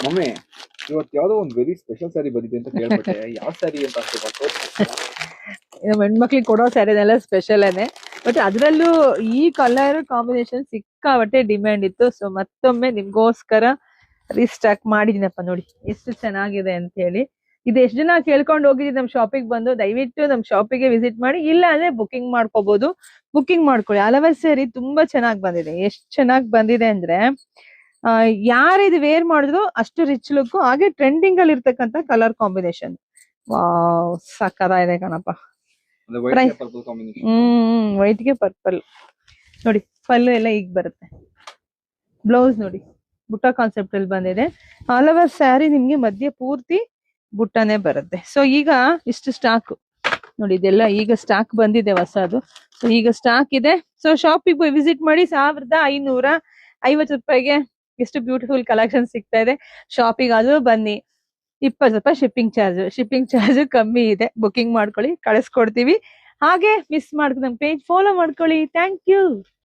Mummy ಇವತ್ತು ಯಾವ್ದೋ ಒಂದು ವೆರಿ ಸ್ಪೆಷಲ್ ಸ್ಯಾರಿ ಬಂದಿದೆ ಅಂತ ಕೇಳ್ಪಟ್ಟೆ. ಯಾವ ಸ್ಯಾರಿ ಅಂತ ಹೆಣ್ಮಕ್ಳಿಗೆ ಕೊಡೋ ಸ್ಯಾರಿನೆಲ್ಲ ಸ್ಪೆಷಲ್ನೇ. ಬಟ್ ಅದ್ರಲ್ಲೂ ಈ ಕಲರ್ ಕಾಂಬಿನೇಷನ್ ಸಿಕ್ಕಾಬಟ್ಟೆ ಡಿಮ್ಯಾಂಡ್ ಇತ್ತು. ಸೊ ಮತ್ತೊಮ್ಮೆ ನಿಮ್ಗೋಸ್ಕರ ರೀಸ್ಟಾಕ್ ಮಾಡಿದೀನಪ್ಪ. ನೋಡಿ ಎಷ್ಟು ಚೆನ್ನಾಗಿದೆ ಅಂತ ಹೇಳಿ. ಇದು ಎಷ್ಟು ಜನ ಕೇಳ್ಕೊಂಡು ಹೋಗಿದ್ದೀವಿ ನಮ್ ಶಾಪಿಗೆ ಬಂದು. ದಯವಿಟ್ಟು ನಮ್ ಶಾಪಿಗೆ ವಿಸಿಟ್ ಮಾಡಿ, ಇಲ್ಲ ಅಂದ್ರೆ ಬುಕಿಂಗ್ ಮಾಡ್ಕೋಬಹುದು. ಬುಕಿಂಗ್ ಮಾಡ್ಕೊಳ್ಳಿ. ಅಲವರ್ ಸ್ಯಾರಿ ತುಂಬಾ ಚೆನ್ನಾಗಿ ಬಂದಿದೆ. ಎಷ್ಟು ಚೆನ್ನಾಗಿ ಬಂದಿದೆ ಅಂದ್ರೆ ಯಾರು ಇದು ವೇರ್ ಮಾಡಿದ್ರು ಅಷ್ಟು ರಿಚ್ ಲುಕ್, ಹಾಗೆ ಟ್ರೆಂಡಿಂಗ್ ಅಲ್ಲಿ ಇರ್ತಕ್ಕಂಥ ಕಲರ್ ಕಾಂಬಿನೇಷನ್. ವಾವ್, ಸಕ್ಕತ್ತಾಗಿದೆ ಕಣಪ್ಪ. ವೈಟ್ ಗೆ ಪರ್ಪಲ್ ನೋಡಿ. ಪಲ್ಲು ಎಲ್ಲ ಈಗ ಬರುತ್ತೆ. ಬ್ಲೌಸ್ ನೋಡಿ ಬುಟ್ಟ ಕಾನ್ಸೆಪ್ಟ್ ಅಲ್ಲಿ ಬಂದಿದೆ. ಆಲ್ ಓವರ್ ಸ್ಯಾರಿ ನಿಮ್ಗೆ ಮಧ್ಯೆ ಪೂರ್ತಿ ಬುಟ್ಟನೇ ಬರುತ್ತೆ. ಸೊ ಈಗ ಇಷ್ಟು ಸ್ಟಾಕ್ ನೋಡಿ, ಇದೆಲ್ಲ ಈಗ ಸ್ಟಾಕ್ ಬಂದಿದೆ ಹೊಸದು. ಸೊ ಈಗ ಸ್ಟಾಕ್ ಇದೆ. ಸೊ ಶಾಪಿಗೆ ಹೋಗಿ ವಿಸಿಟ್ ಮಾಡಿ. 1550 ರೂಪಾಯಿಗೆ ಎಷ್ಟು ಬ್ಯೂಟಿಫುಲ್ ಕಲೆಕ್ಷನ್ ಸಿಗ್ತಾ ಇದೆ. ಶಾಪಿಗೆ ಅದು ಬನ್ನಿ. 20 ರೂಪಾಯಿ ಶಿಪ್ಪಿಂಗ್ ಚಾರ್ಜ್ ಕಮ್ಮಿ ಇದೆ. ಬುಕಿಂಗ್ ಮಾಡ್ಕೊಳ್ಳಿ, ಕಳಿಸ್ಕೊಡ್ತೀವಿ. ಹಾಗೆ ಮಿಸ್ ಮಾಡ್ಕೊಂಡು ನಮ್ಮ ಪೇಜ್ ಫಾಲೋ ಮಾಡ್ಕೊಳ್ಳಿ. Thank you.